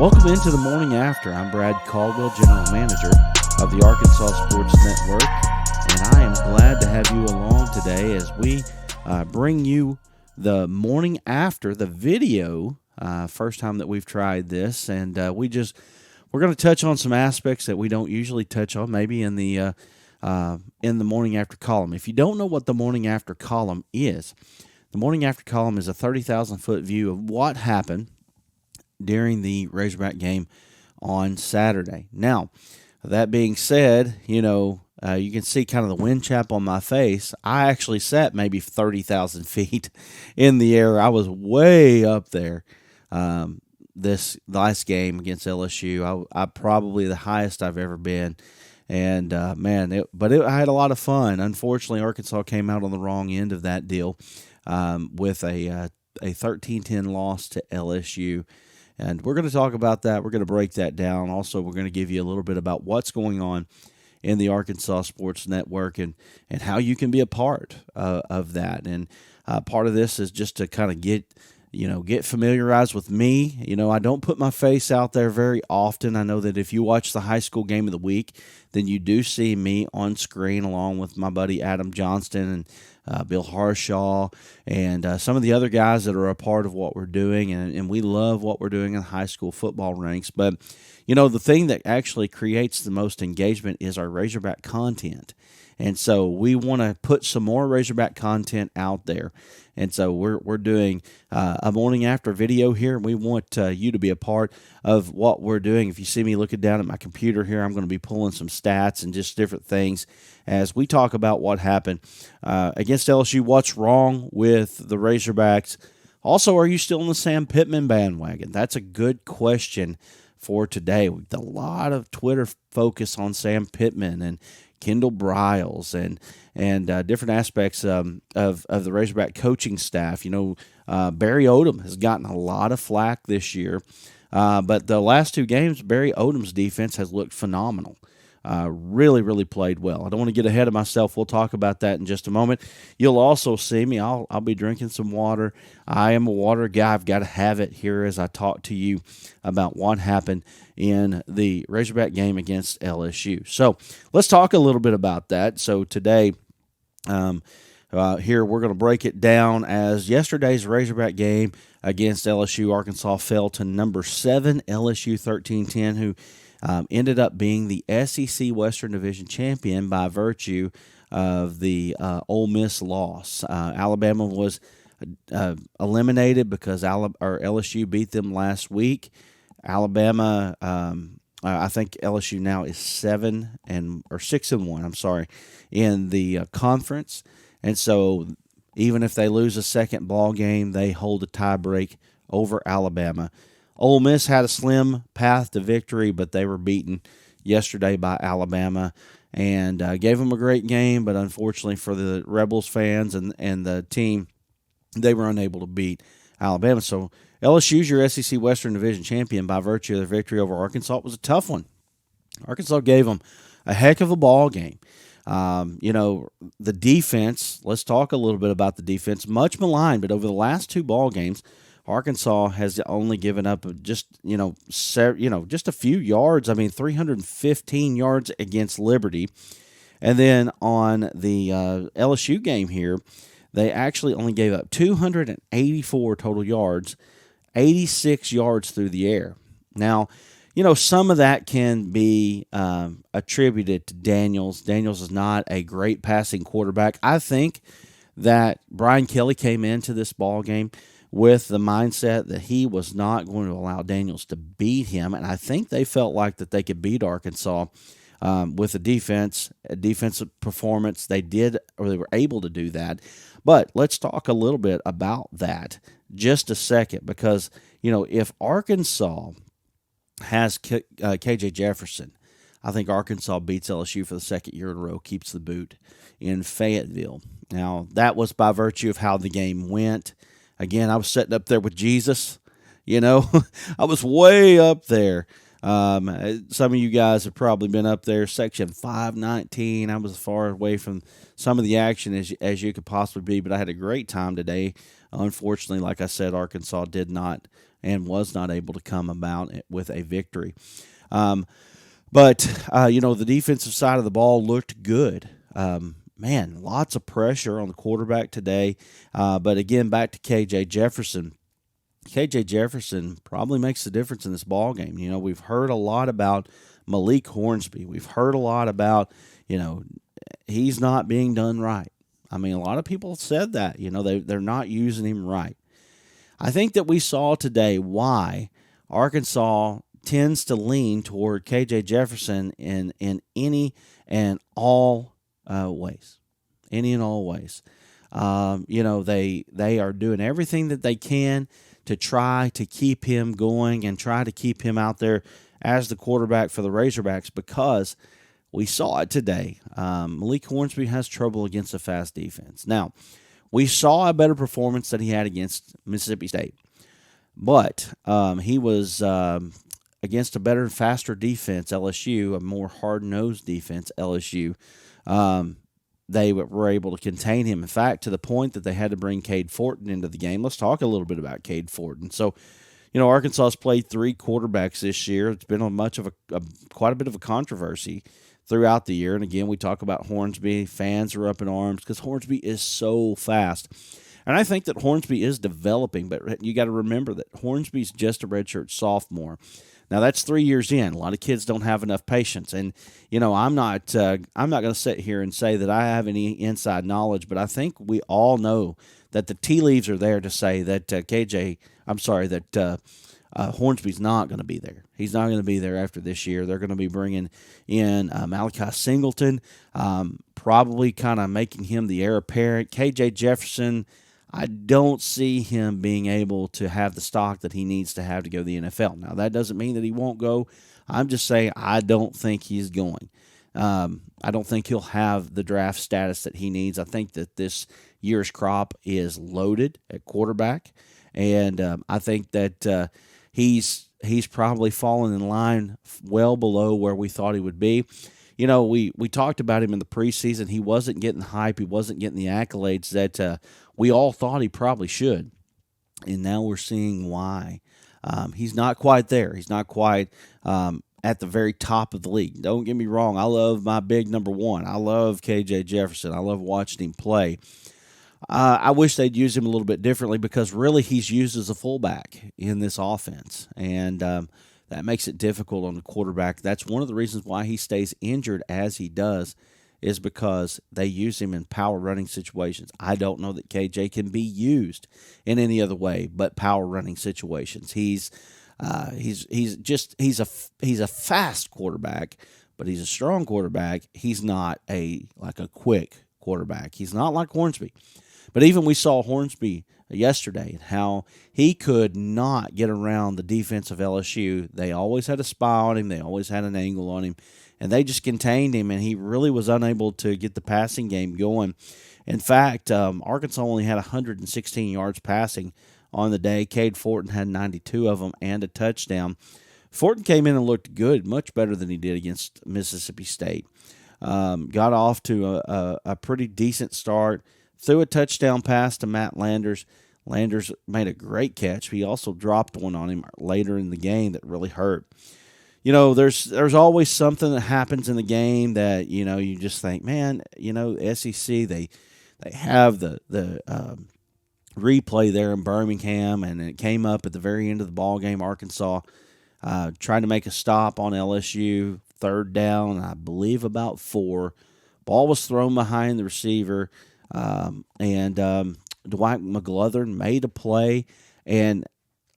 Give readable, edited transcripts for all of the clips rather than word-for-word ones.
Welcome into the morning after. I'm Brad Caldwell, General Manager of the Arkansas Sports Network, and I am glad to have you along today as we bring you the morning after, the video, first time that we've tried this, and we're going to touch on some aspects that we don't usually touch on, maybe in the morning after column. If you don't know what the morning after column is, the morning after column is a 30,000-foot view of what happened during the Razorback game on Saturday. Now, that being said, you can see kind of the wind chap on my face. I actually sat maybe 30,000 feet in the air. I was way up there this last game against LSU. I probably the highest I've ever been. And, I had a lot of fun. Unfortunately, Arkansas came out on the wrong end of that deal with a 13-10 loss to LSU. And we're going to talk about that. We're going to break that down. Also, we're going to give you a little bit about what's going on in the Arkansas Sports Network and how you can be a part of that. And part of this is just to kind of get familiarized with me. I don't put my face out there very often. I know that if you watch the high school game of the week, then you do see me on screen along with my buddy Adam Johnston and Bill Harshaw and some of the other guys that are a part of what we're doing. And we love what we're doing in high school football ranks. But, the thing that actually creates the most engagement is our Razorback content. And so we want to put some more Razorback content out there. And so we're doing a morning after video here. We want you to be a part of what we're doing. If you see me looking down at my computer here, I'm going to be pulling some stats and just different things as we talk about what happened against LSU, what's wrong with the Razorbacks. Also, are you still on the Sam Pittman bandwagon? That's a good question for today. With a lot of Twitter focus on Sam Pittman and Kendall Briles and different aspects of the Razorback coaching staff. Barry Odom has gotten a lot of flack this year, but the last two games, Barry Odom's defense has looked phenomenal. Really, really played well. I don't want to get ahead of myself. We'll talk about that in just a moment. You'll also see me. I'll be drinking some water. I am a water guy. I've got to have it here as I talk to you about what happened in the Razorback game against LSU. So let's talk a little bit about that. So today, here we're going to break it down as yesterday's Razorback game against LSU. Arkansas fell to number 7 LSU 13-10, who ended up being the SEC Western Division champion by virtue of the Ole Miss loss. Alabama was eliminated because LSU beat them last week. Alabama, I think LSU now is 6-1. I'm sorry, in the conference, and so even if they lose a second ball game, they hold a tiebreak over Alabama. Ole Miss had a slim path to victory, but they were beaten yesterday by Alabama and gave them a great game. But unfortunately for the Rebels fans and the team, they were unable to beat Alabama. So LSU's your SEC Western Division champion by virtue of their victory over Arkansas. It was a tough one. Arkansas gave them a heck of a ball game. The defense, let's talk a little bit about the defense. Much maligned, but over the last two ball games, Arkansas has only given up just a few yards. 315 yards against Liberty. And then on the LSU game here, they actually only gave up 284 total yards, 86 yards through the air. Now, some of that can be attributed to Daniels. Daniels is not a great passing quarterback. I think that Brian Kelly came into this ball game with the mindset that he was not going to allow Daniels to beat him, and I think they felt like that they could beat Arkansas with a defensive performance. They did, or they were able to do that. But let's talk a little bit about that just a second, because if Arkansas has KJ Jefferson, I think Arkansas beats LSU for the second year in a row, keeps the boot in Fayetteville. Now, that was by virtue of how the game went. Again, I was sitting up there with Jesus, I was way up there. Some of you guys have probably been up there, section 519. I was as far away from some of the action as you could possibly be, but I had a great time today. Unfortunately, like I said, Arkansas did not and was not able to come about with a victory. But the defensive side of the ball looked good. Man, lots of pressure on the quarterback today. But again, back to KJ Jefferson. KJ Jefferson probably makes the difference in this ball game. We've heard a lot about Malik Hornsby. We've heard a lot about, he's not being done right. I mean, a lot of people said that, they're not using him right. I think that we saw today why Arkansas tends to lean toward KJ Jefferson in any and all ways. Any and all ways. They are doing everything that they can to try to keep him going and try to keep him out there as the quarterback for the Razorbacks, because we saw it today. Malik Hornsby has trouble against a fast defense. Now, we saw a better performance that he had against Mississippi State, but he was against a better and faster defense, LSU, a more hard-nosed defense, LSU. They were able to contain him. In fact, to the point that they had to bring Cade Fortin into the game. Let's talk a little bit about Cade Fortin. So, Arkansas has played 3 quarterbacks this year. It's been quite a bit of a controversy throughout the year. And again, we talk about Hornsby. Fans are up in arms because Hornsby is so fast. And I think that Hornsby is developing, but you got to remember that Hornsby's just a redshirt sophomore. Now, that's 3 years in. A lot of kids don't have enough patience. And, I'm not going to sit here and say that I have any inside knowledge, but I think we all know that the tea leaves are there to say that Hornsby's not going to be there. He's not going to be there after this year. They're going to be bringing in Malachi Singleton, probably kind of making him the heir apparent. KJ Jefferson, I don't see him being able to have the stock that he needs to have to go to the NFL. Now, that doesn't mean that he won't go. I'm just saying I don't think he's going. I don't think he'll have the draft status that he needs. I think that this year's crop is loaded at quarterback, and I think that he's probably fallen in line well below where we thought he would be. We talked about him in the preseason. He wasn't getting the hype. He wasn't getting the accolades that we all thought he probably should. And now we're seeing why. He's not quite there. He's not quite at the very top of the league. Don't get me wrong. I love my big number one. I love KJ Jefferson. I love watching him play. I wish they'd use him a little bit differently, because really he's used as a fullback in this offense. And that makes it difficult on the quarterback. That's one of the reasons why he stays injured as he does, is because they use him in power running situations. I don't know that KJ can be used in any other way but power running situations. He's a fast quarterback, but he's a strong quarterback. He's not a quick quarterback. He's not like Hornsby. But even we saw Hornsby yesterday and how he could not get around the defense of LSU. They always had a spy on him. They always had an angle on him. And they just contained him, and he really was unable to get the passing game going. In fact, Arkansas only had 116 yards passing on the day. Cade Fortin had 92 of them and a touchdown. Fortin came in and looked good, much better than he did against Mississippi State. Got off to a pretty decent start. Threw a touchdown pass to Matt Landers. Landers made a great catch. He also dropped one on him later in the game that really hurt. There's always something that happens in the game that, you just think, man, SEC, they have the replay there in Birmingham, and it came up at the very end of the ball game. Arkansas tried to make a stop on LSU, 3rd down, I believe about 4. Ball was thrown behind the receiver, and Dwight McGlothern made a play, and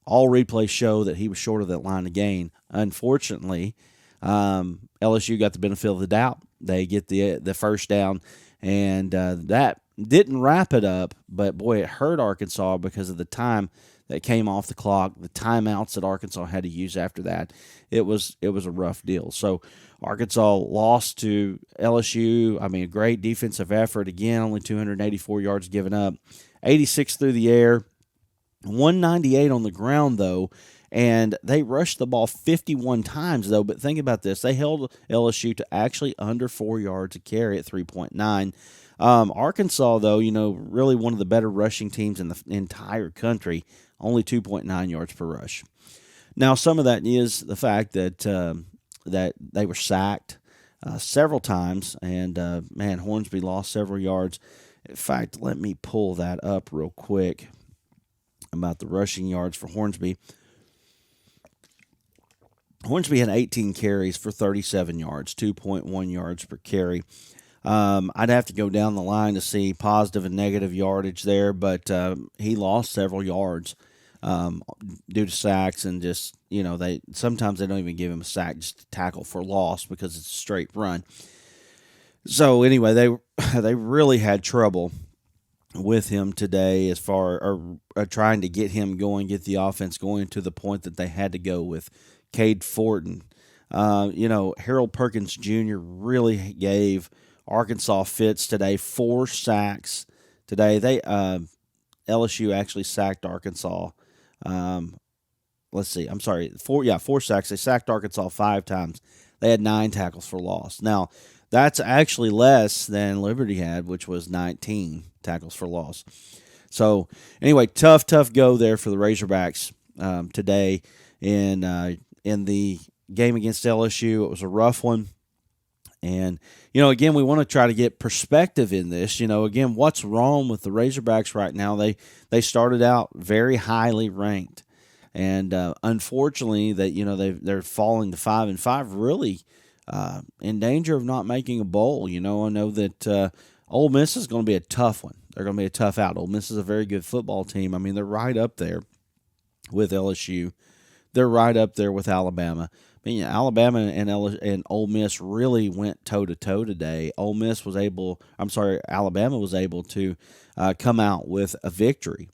all replays show that he was short of that line of gain. Unfortunately, LSU got the benefit of the doubt. They get the first down, and that didn't wrap it up, but boy, it hurt Arkansas because of the time that came off the clock, the timeouts that Arkansas had to use after that. It was a rough deal. So Arkansas lost to LSU. I mean, a great defensive effort. Again, only 284 yards given up, 86 through the air, 198 on the ground, though. And they rushed the ball 51 times, though. But think about this. They held LSU to actually under 4 yards a carry at 3.9. Arkansas, though, really one of the better rushing teams in the entire country, only 2.9 yards per rush. Now, some of that is the fact that that they were sacked several times, and man, Hornsby lost several yards. In fact, let me pull that up real quick about the rushing yards for Hornsby. Hornsby had 18 carries for 37 yards, 2.1 yards per carry. I'd have to go down the line to see positive and negative yardage there, but he lost several yards due to sacks and just they sometimes they don't even give him a sack, just a tackle for loss because it's a straight run. So anyway, they really had trouble with him today as far trying to get him going, get the offense going to the point that they had to go with Cade Fortin. Harold Perkins Jr. really gave Arkansas fits today. 4 sacks today. LSU actually sacked Arkansas. Let's see. I'm sorry. 4 sacks. They sacked Arkansas 5 times. They had 9 tackles for loss. Now, that's actually less than Liberty had, which was 19 tackles for loss. So, anyway, tough go there for the Razorbacks today in the game against LSU. It was a rough one. And, again, we want to try to get perspective in this. Again, what's wrong with the Razorbacks right now? They started out very highly ranked. And unfortunately, they're falling to 5-5, really in danger of not making a bowl. I know that Ole Miss is going to be a tough one. They're going to be a tough out. Ole Miss is a very good football team. I mean, they're right up there with LSU. They're right up there with Alabama. I mean, Alabama and Ole Miss really went toe-to-toe today. Alabama was able to come out with a victory.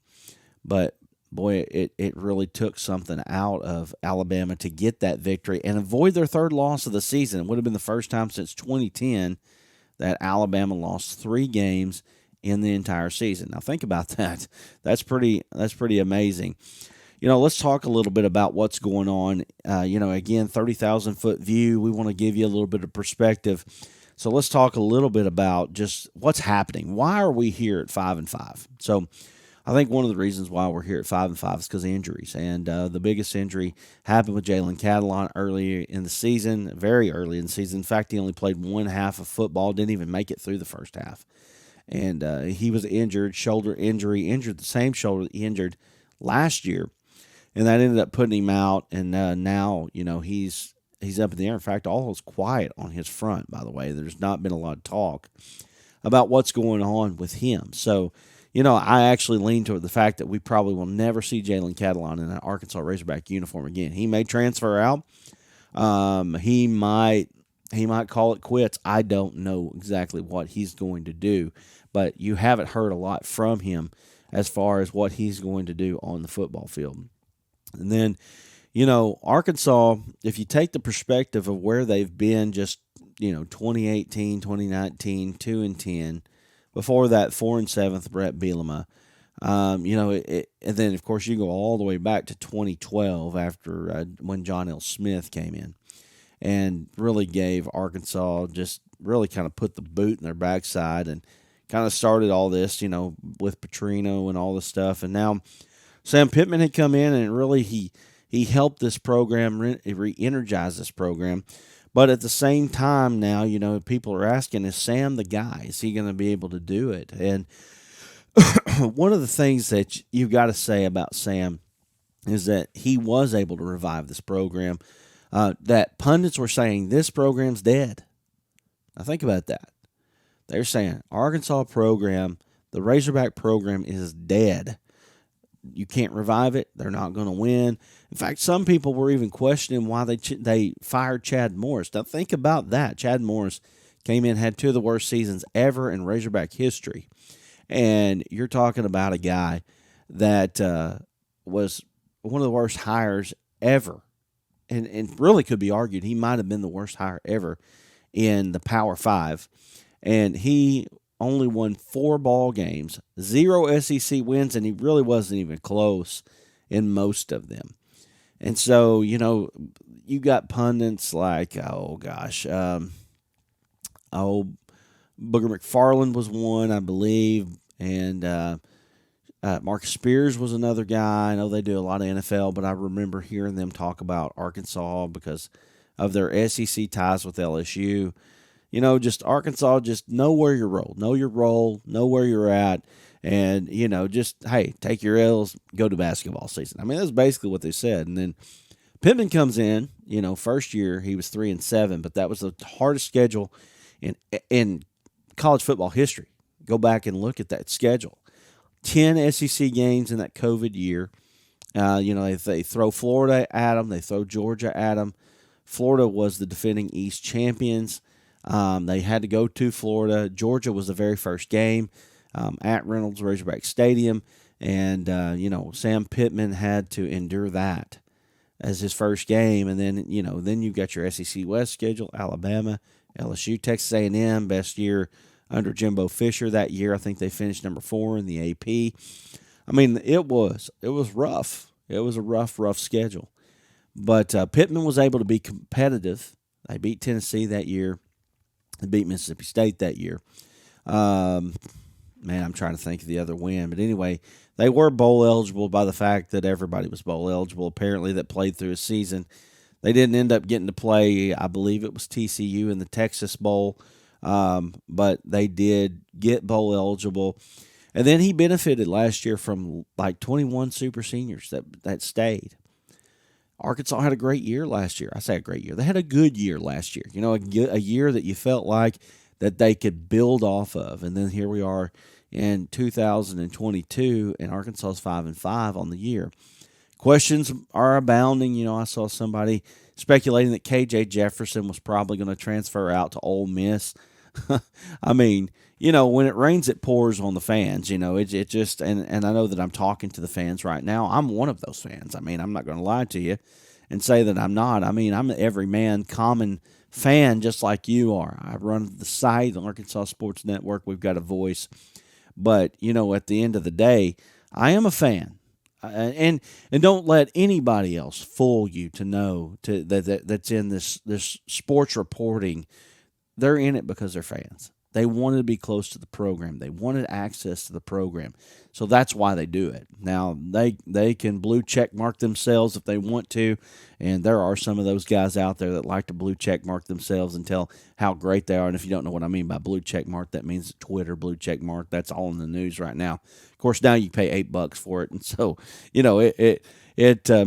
But, boy, it really took something out of Alabama to get that victory and avoid their 3rd loss of the season. It would have been the first time since 2010 that Alabama lost 3 games in the entire season. Now, think about that. That's pretty amazing. Let's talk a little bit about what's going on. Again, 30,000-foot view. We want to give you a little bit of perspective. So let's talk a little bit about just what's happening. Why are we here at 5-5? So I think one of the reasons why we're here at 5-5 is because of injuries. And the biggest injury happened with Jalen Catalon early in the season, very early in the season. In fact, he only played 1 half of football, didn't even make it through the first half. And he was injured, shoulder injury, injured the same shoulder that he injured last year. And that ended up putting him out, and now, he's up in the air. In fact, all is quiet on his front, by the way. There's not been a lot of talk about what's going on with him. So, I actually lean toward the fact that we probably will never see Jalen Catalon in an Arkansas Razorback uniform again. He may transfer out. He might call it quits. I don't know exactly what he's going to do, but you haven't heard a lot from him as far as what he's going to do on the football field. And then, Arkansas, if you take the perspective of where they've been just, 2018, 2019, 2-10, before that 4-7 with Brett Bielema, and then, of course, you go all the way back to 2012 after when John L. Smith came in and really gave Arkansas just really kind of put the boot in their backside and kind of started all this, with Petrino and all this stuff. And now Sam Pittman had come in and really he helped this program, re-energize this program. But at the same time now, people are asking, is Sam the guy? Is he going to be able to do it? And one of the things that you've got to say about Sam is that he was able to revive this program. That pundits were saying this program's dead. Now think about that. They're saying Arkansas program, the Razorback program is dead. You can't revive it. They're not going to win. In fact, some people were even questioning why they fired Chad Morris. Now, think about that. Chad Morris came in, had 2 of the worst seasons ever in Razorback history. And you're talking about a guy that was one of the worst hires ever. And really could be argued he might have been the worst hire ever in the Power 5. And he only won 4 ball games, 0 SEC wins, and he really wasn't even close in most of them. And so, you got pundits like, Booger McFarland was one, I believe, and Marcus Spears was another guy. I know they do a lot of NFL, but I remember hearing them talk about Arkansas because of their SEC ties with LSU. Just Arkansas, just know where you're rolled, know your role, know where you're at, and just hey, take your L's, go to basketball season. I mean, that's basically what they said. And then Pittman comes in. First year he was 3-7, but that was the hardest schedule in college football history. Go back and look at that schedule. 10 SEC games in that COVID year. They throw Florida at them. They throw Georgia at them. Florida was the defending East champions. They had to go to Florida. Georgia was the very first game at Reynolds Razorback Stadium. And, Sam Pittman had to endure that as his first game. And then, then you've got your SEC West schedule, Alabama, LSU, Texas A&M, best year under Jimbo Fisher that year. I think they finished number 4 in the AP. I mean, it was rough. It was a rough schedule. But Pittman was able to be competitive. They beat Tennessee that year. They beat Mississippi State that year. I'm trying to think of the other win. But anyway, they were bowl eligible by the fact that everybody was bowl eligible, apparently, that played through a season. They didn't end up getting to play, I believe it was TCU in the Texas Bowl. But they did get bowl eligible. And then he benefited last year from like 21 super seniors that stayed. Arkansas had a great year last year. I say a great year. They had a good year last year. A year that you felt like that they could build off of. And then here we are in 2022, and Arkansas is 5-5 on the year. Questions are abounding. I saw somebody speculating that KJ Jefferson was probably going to transfer out to Ole Miss. I mean, when it rains, it pours on the fans. It just, and I know that I'm talking to the fans right now. I'm one of those fans. I mean, I'm not going to lie to you and say that I'm not. I mean, I'm an everyman, common fan just like you are. I run the site, the Arkansas Sports Network. We've got a voice. But, at the end of the day, I am a fan. And don't let anybody else fool you to know that's in this sports reporting. They're in it because they're fans. They wanted to be close to the program. They wanted access to the program. So that's why they do it. Now, they can blue check mark themselves if they want to, and there are some of those guys out there that like to blue check mark themselves and tell how great they are. And if you don't know what I mean by blue check mark, that means Twitter blue check mark. That's all in the news right now. Of course, now you pay $8 for it, and so, it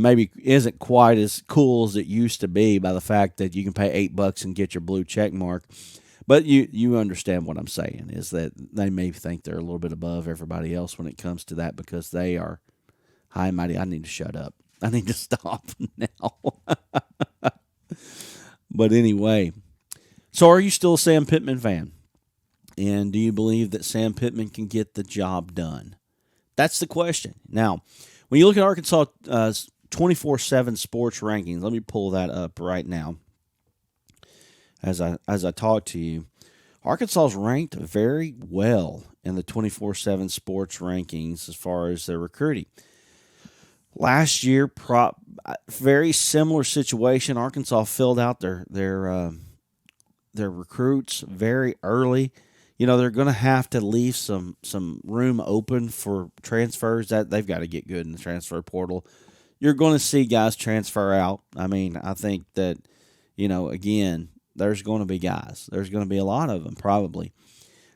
maybe isn't quite as cool as it used to be by the fact that you can pay $8 and get your blue check mark. But you understand what I'm saying, is that they may think they're a little bit above everybody else when it comes to that because they are high and mighty. I need to shut up. I need to stop now. But anyway, so are you still a Sam Pittman fan? And do you believe that Sam Pittman can get the job done? That's the question. Now, when you look at Arkansas 24/7 sports rankings, let me pull that up right now. As I talk to you, Arkansas's ranked very well in the 24/7 sports rankings as far as their recruiting. Last year, very similar situation. Arkansas filled out their recruits very early. They're going to have to leave some room open for transfers. That they've got to get good in the transfer portal. You're going to see guys transfer out. I mean, I think that again, there's going to be guys. There's going to be a lot of them probably.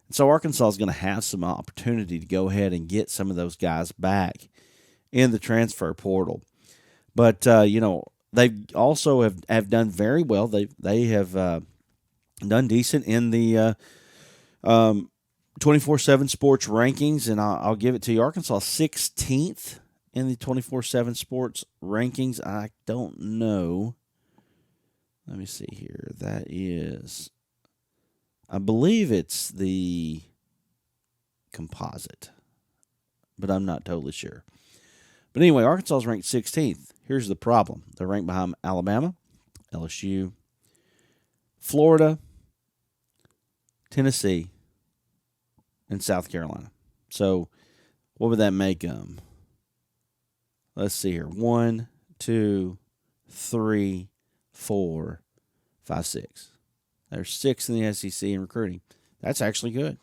And so Arkansas is going to have some opportunity to go ahead and get some of those guys back in the transfer portal. But, they also have done very well. They have done decent in the 24/7 sports rankings, and I'll give it to you. Arkansas 16th in the 24/7 sports rankings. I don't know. Let me see here. That is, I believe it's the composite, but I'm not totally sure. But anyway, Arkansas is ranked 16th. Here's the problem. They're ranked behind Alabama, LSU, Florida, Tennessee, and South Carolina. So what would that make them? Let's see here. 1, 2, 3, 4, 5, 6. There's 6 in the SEC in recruiting. That's actually good.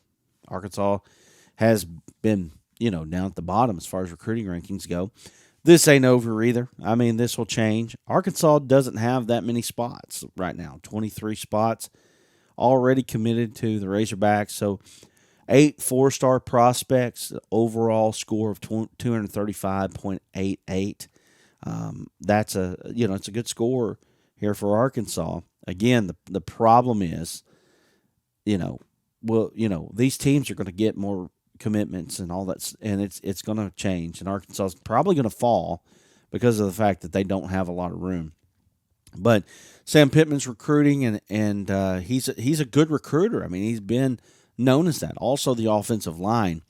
Arkansas has been, down at the bottom as far as recruiting rankings go. This ain't over either. I mean, this will change. Arkansas doesn't have that many spots right now. 23 spots already committed to the Razorbacks. So 8 4-star prospects, overall score of 235.88. That's it's a good score here for Arkansas. Again, the problem is, these teams are going to get more commitments and all that, and it's going to change. And Arkansas is probably going to fall because of the fact that they don't have a lot of room. But Sam Pittman's recruiting, and he's a good recruiter. I mean, he's been known as that. Also, the offensive line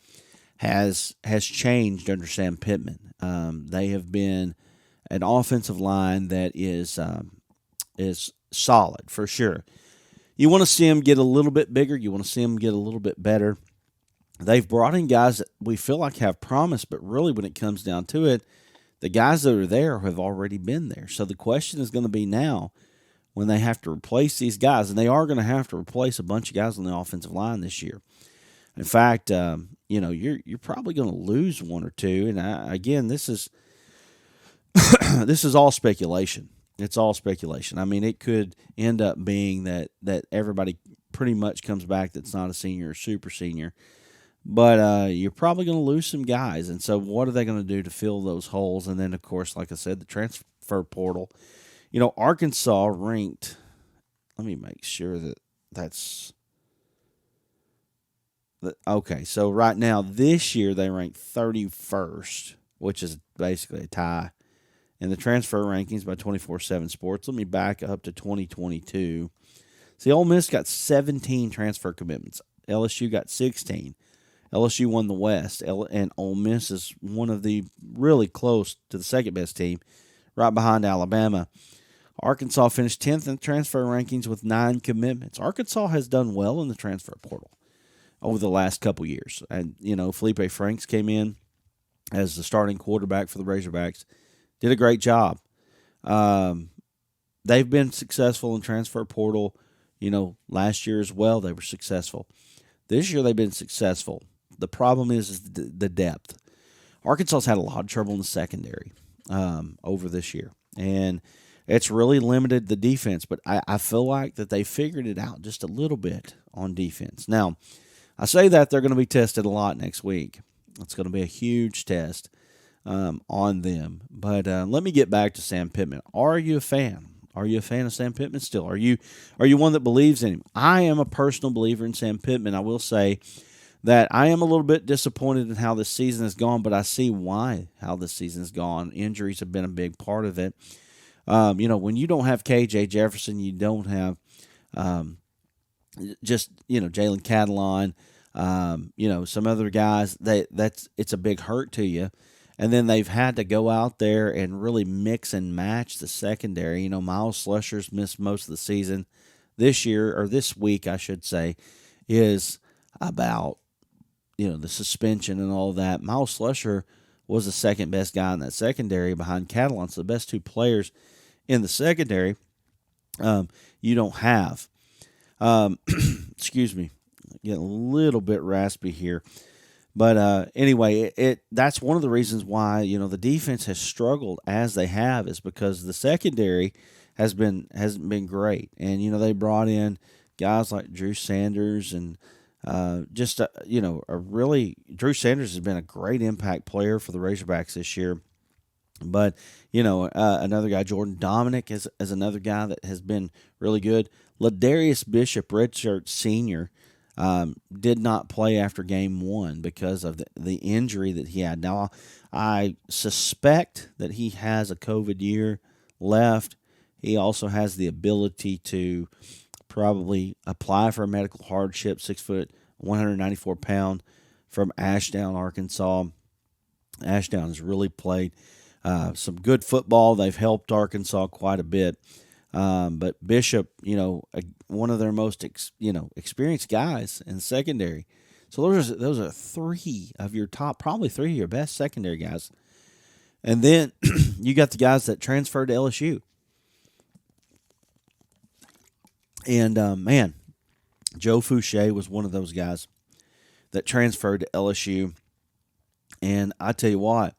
has changed under Sam Pittman. They have been an offensive line that is solid for sure. You want to see them get a little bit bigger. You want to see them get a little bit better. They've brought in guys that we feel like have promise, but really when it comes down to it, the guys that are there have already been there. So the question is going to be now when they have to replace these guys, and they are going to have to replace a bunch of guys on the offensive line this year. In fact, you're probably going to lose one or two. And again, this is this is all speculation. It's all speculation. I mean, it could end up being that everybody pretty much comes back that's not a senior or super senior. But you're probably going to lose some guys. And so what are they going to do to fill those holes? And then, of course, like I said, the transfer portal. Arkansas ranked, let me make sure that's okay. So right now, this year, they ranked 31st, which is basically a tie in the transfer rankings by 24/7 Sports. Let me back up to 2022. See, Ole Miss got 17 transfer commitments. LSU got 16. LSU won the West, and Ole Miss is one of the really close to the second-best team, right behind Alabama. Arkansas finished 10th in the transfer rankings with 9 commitments. Arkansas has done well in the transfer portal over the last couple years. And, Felipe Franks came in as the starting quarterback for the Razorbacks. Did a great job. They've been successful in transfer portal. Last year as well, they were successful. This year, they've been successful. The problem is the depth. Arkansas's had a lot of trouble in the secondary over this year, and it's really limited the defense. But I feel like that they figured it out just a little bit on defense. Now, I say that they're going to be tested a lot next week. It's going to be a huge test on them. But let me get back to Sam Pittman. Are you a fan? Are you a fan of Sam Pittman still? Are you one that believes in him? I am a personal believer in Sam Pittman. I will say that I am a little bit disappointed in how this season has gone, but I see how this season has gone. Injuries have been a big part of it. When you don't have KJ Jefferson, you don't have Jalen Catalon, some other guys. It's a big hurt to you. And then they've had to go out there and really mix and match the secondary. Miles Slusher's missed most of the season. This week, I should say, is about, the suspension and all that. Miles Slusher was the second best guy in that secondary behind Catalan. So the best two players in the secondary you don't have. Excuse me. Getting a little bit raspy here. But anyway, that's one of the reasons why the defense has struggled as they have, is because the secondary hasn't been great, and they brought in guys like Drew Sanders and Drew Sanders has been a great impact player for the Razorbacks this year. But another guy, Jordan Dominic, is another guy that has been really good. Ladarius Bishop, redshirt senior, did not play after game 1 because of the injury that he had. Now, I suspect that he has a COVID year left. He also has the ability to probably apply for a medical hardship. 6 foot, 194 pound from Ashdown, Arkansas. Ashdown has really played some good football. They've helped Arkansas quite a bit. But Bishop, one of their most experienced guys in secondary. So those are probably three of your best secondary guys. And then you got the guys that transferred to LSU. And Joe Fouché was one of those guys that transferred to LSU. And I tell you what,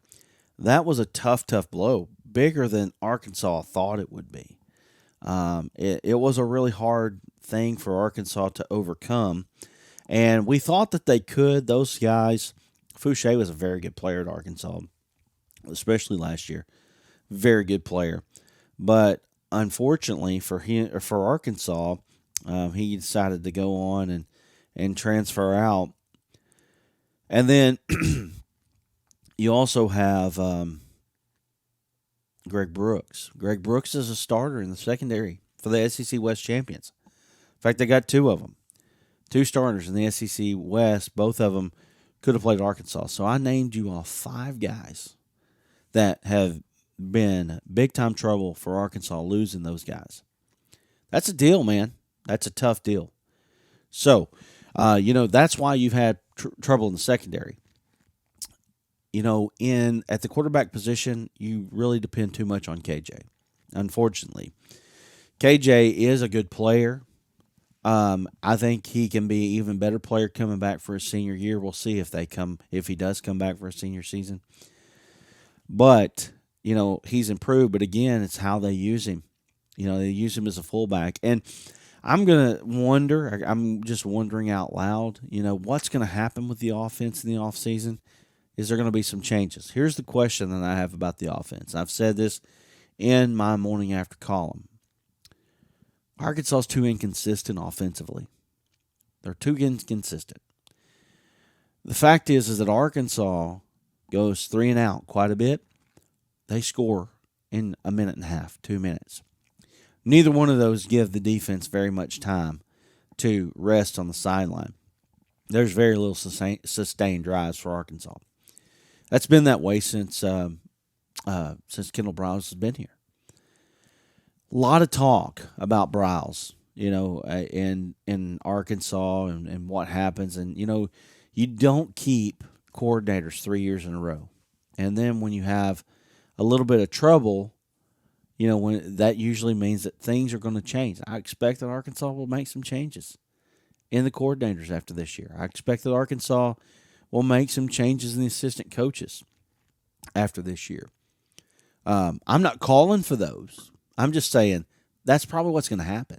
that was a tough, tough blow, bigger than Arkansas thought it would be. It was a really hard thing for Arkansas to overcome. And we thought that they could. Those guys, Fouché was a very good player at Arkansas, especially last year. Very good player. But unfortunately for him, or for Arkansas, he decided to go on and transfer out. And then you also have Greg Brooks. Greg Brooks is a starter in the secondary for the SEC West champions. In fact, they got two of them. Two starters in the SEC West. Both of them could have played Arkansas. So I named you off 5 guys that have been big-time trouble for Arkansas losing those guys. That's a deal, man. That's a tough deal. So, that's why you've had trouble in the secondary. At the quarterback position, you really depend too much on KJ, unfortunately. KJ is a good player. I think he can be an even better player coming back for his senior year. We'll see if he does come back for a senior season. But, he's improved. But again, it's how they use him. They use him as a fullback. And I'm just wondering out loud, what's going to happen with the offense in the offseason? Is there going to be some changes? Here's the question that I have about the offense. I've said this in my morning after column. Arkansas is too inconsistent offensively. They're too inconsistent. The fact is that Arkansas goes 3 and out quite a bit. They score in a minute and a half, 2 minutes. Neither one of those give the defense very much time to rest on the sideline. There's very little sustained drives for Arkansas. That's been that way since Kendall Briles has been here. A lot of talk about Briles, in Arkansas and what happens. And, you don't keep coordinators 3 years in a row. And then when you have a little bit of trouble, when that usually means that things are going to change. I expect that Arkansas will make some changes in the coordinators after this year. I expect that Arkansas will make some changes in the assistant coaches after this year. I'm not calling for those. I'm just saying that's probably what's going to happen.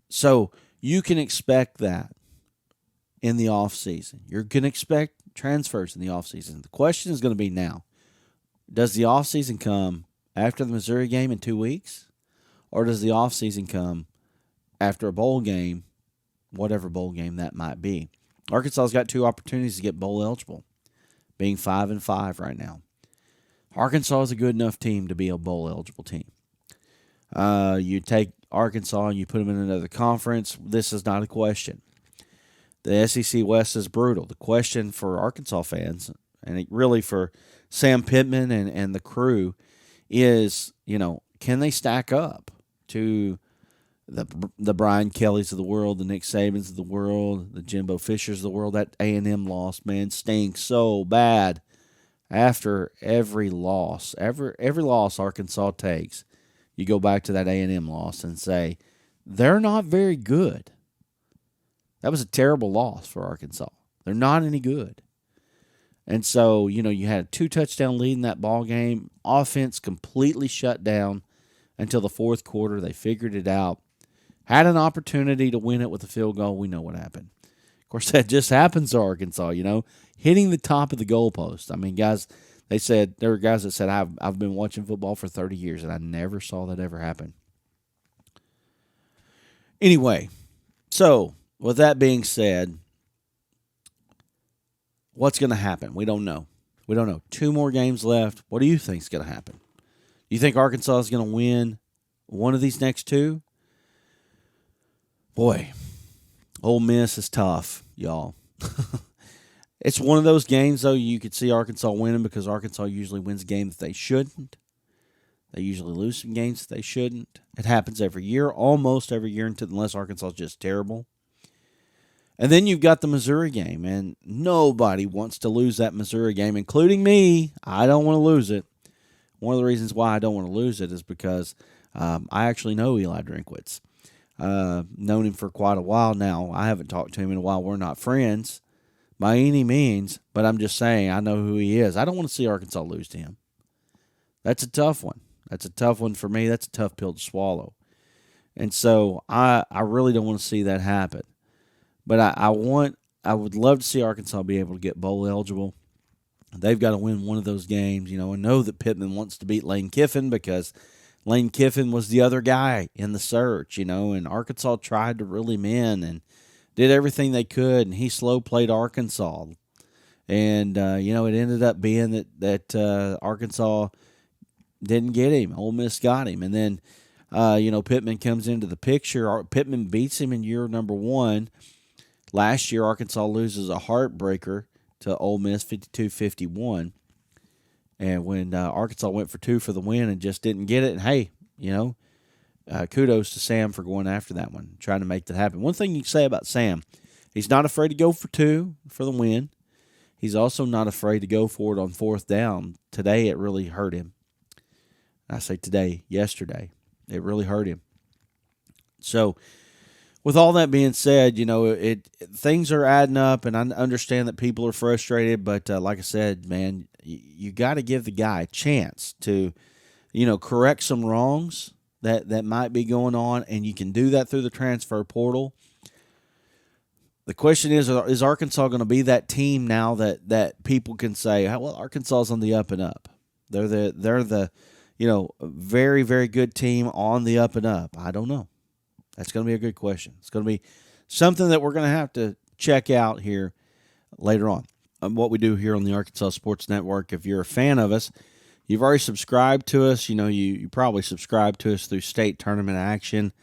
So you can expect that in the offseason. You're going to expect transfers in the offseason. The question is going to be now, does the offseason come after the Missouri game in 2 weeks? Or does the offseason come after a bowl game, whatever bowl game that might be? Arkansas's got 2 opportunities to get bowl eligible, being 5-5 right now. Arkansas is a good enough team to be a bowl eligible team. You take Arkansas and you put them in another conference, this is not a question. The SEC West is brutal. The question for Arkansas fans, and really for Sam Pittman and the crew, is, can they stack up to the Brian Kellys of the world, the Nick Sabans of the world, the Jimbo Fishers of the world? That A&M loss, man, stinks so bad. After every loss, every loss Arkansas takes, you go back to that A&M loss and say, they're not very good. That was a terrible loss for Arkansas. They're not any good. And so, you had a 2-touchdown lead in that ball game. Offense completely shut down until the fourth quarter. They figured it out. Had an opportunity to win it with a field goal. We know what happened. Of course, that just happens to Arkansas, hitting the top of the goalpost. I mean, guys, there were guys that said, I've been watching football for 30 years, and I never saw that ever happen. Anyway, so with that being said, what's going to happen? We don't know. 2 more games left. What do you think is going to happen? Do you think Arkansas is going to win one of these next 2? Boy, Ole Miss is tough, y'all. It's one of those games, though, you could see Arkansas winning because Arkansas usually wins games that they shouldn't. They usually lose some games that they shouldn't. It happens every year, almost every year, unless Arkansas is just terrible. And then you've got the Missouri game, and nobody wants to lose that Missouri game, including me. I don't want to lose it. One of the reasons why I don't want to lose it is because I actually know Eli Drinkwitz. Known him for quite a while now. I haven't talked to him in a while. We're not friends, by any means, but I'm just saying I know who he is. I don't want to see Arkansas lose to him. That's a tough one. That's a tough one for me. That's a tough pill to swallow. And so I really don't want to see that happen. But I would love to see Arkansas be able to get bowl eligible. They've got to win one of those games, and know that Pittman wants to beat Lane Kiffin because Lane Kiffin was the other guy in the search, and Arkansas tried to reel him in and did everything they could, and he slow played Arkansas. And, it ended up being that Arkansas didn't get him. Ole Miss got him. And then, Pittman comes into the picture. Pittman beats him in year number 1. Last year, Arkansas loses a heartbreaker to Ole Miss 52-51. And when Arkansas went for 2 for the win and just didn't get it, and hey, kudos to Sam for going after that one, trying to make that happen. One thing you can say about Sam, he's not afraid to go for 2 for the win. He's also not afraid to go for it on 4th down. Today, it really hurt him. I say today, yesterday. It really hurt him. So, with all that being said, things are adding up, and I understand that people are frustrated. But like I said, man, you got to give the guy a chance to, correct some wrongs that might be going on, and you can do that through the transfer portal. The question is Arkansas going to be that team now that people can say, well, Arkansas is on the up and up? They're the very, very good team on the up and up. I don't know. That's going to be a good question. It's going to be something that we're going to have to check out here later on. What we do here on the Arkansas Sports Network. If you're a fan of us, you've already subscribed to us. You probably subscribe to us through state tournament action.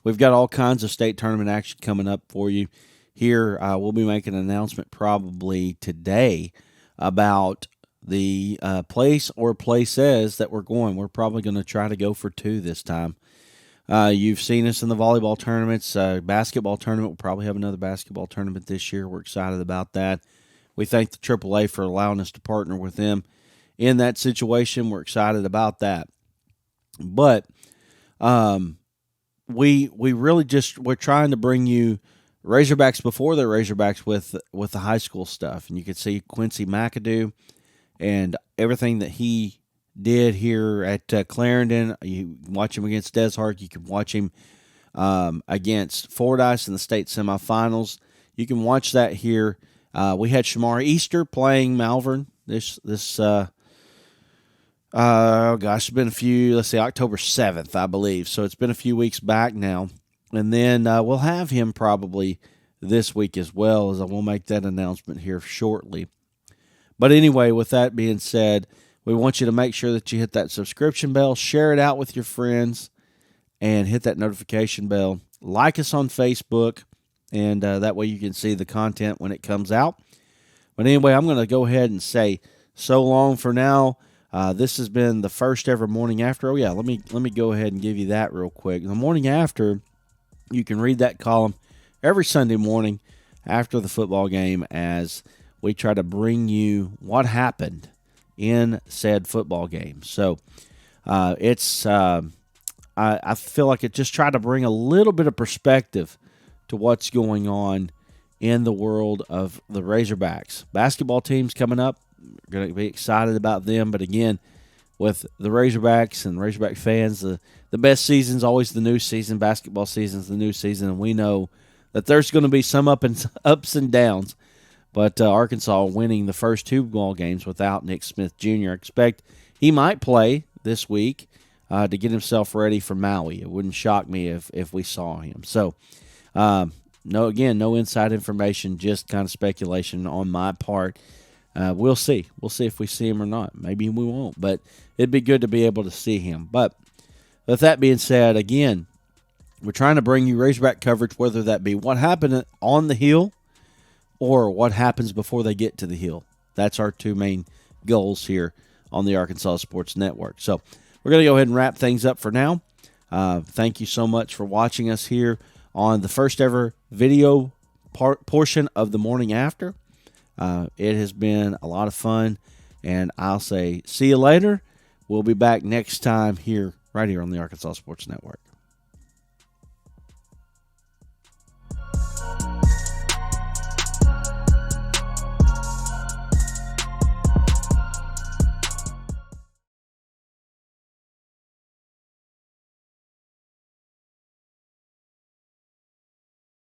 We've got all kinds of state tournament action coming up for you here. We'll be making an announcement probably today about the place or places that we're going. We're probably going to try to go for 2 this time. You've seen us in the volleyball tournaments, basketball tournament. We'll probably have another basketball tournament this year. We're excited about that. We thank the AAA for allowing us to partner with them in that situation. We're excited about that. But we really we're trying to bring you Razorbacks before they're Razorbacks with the high school stuff. And you can see Quincy McAdoo and everything that he did here at Clarendon. You can watch him against Deshart. You can watch him against Fordyce in the state semifinals. You can watch that here. We had Shamar Easter playing Malvern this it's been October 7th, I believe. So it's been a few weeks back now. And then we'll have him probably this week as well, as I will make that announcement here shortly. But anyway, with that being said, we want you to make sure that you hit that subscription bell, share it out with your friends, and hit that notification bell. Like us on Facebook, and that way you can see the content when it comes out. But anyway, I'm going to go ahead and say so long for now. This has been the first ever Morning After. Oh, yeah, let me go ahead and give you that real quick. The Morning After, you can read that column every Sunday morning after the football game as we try to bring you what happened in said football game. So I feel like it just tried to bring a little bit of perspective to what's going on in the world of the Razorbacks. Basketball team's coming up. We're going to be excited about them. But again, with the Razorbacks and Razorback fans, the best season's always the new season. Basketball season's the new season. And we know that there's going to be some ups and downs. But Arkansas winning the first 2 ball games without Nick Smith Jr. I expect he might play this week to get himself ready for Maui. It wouldn't shock me if we saw him. So, no inside information, just kind of speculation on my part. We'll see. We'll see if we see him or not. Maybe we won't, but it'd be good to be able to see him. But with that being said, again, we're trying to bring you Razorback coverage, whether that be what happened on the hill or what happens before they get to the hill. That's our 2 main goals here on the Arkansas Sports Network. So we're going to go ahead and wrap things up for now. Thank you so much for watching us here on the first ever video portion of the Morning After. It has been a lot of fun, and I'll say see you later. We'll be back next time right here on the Arkansas Sports Network.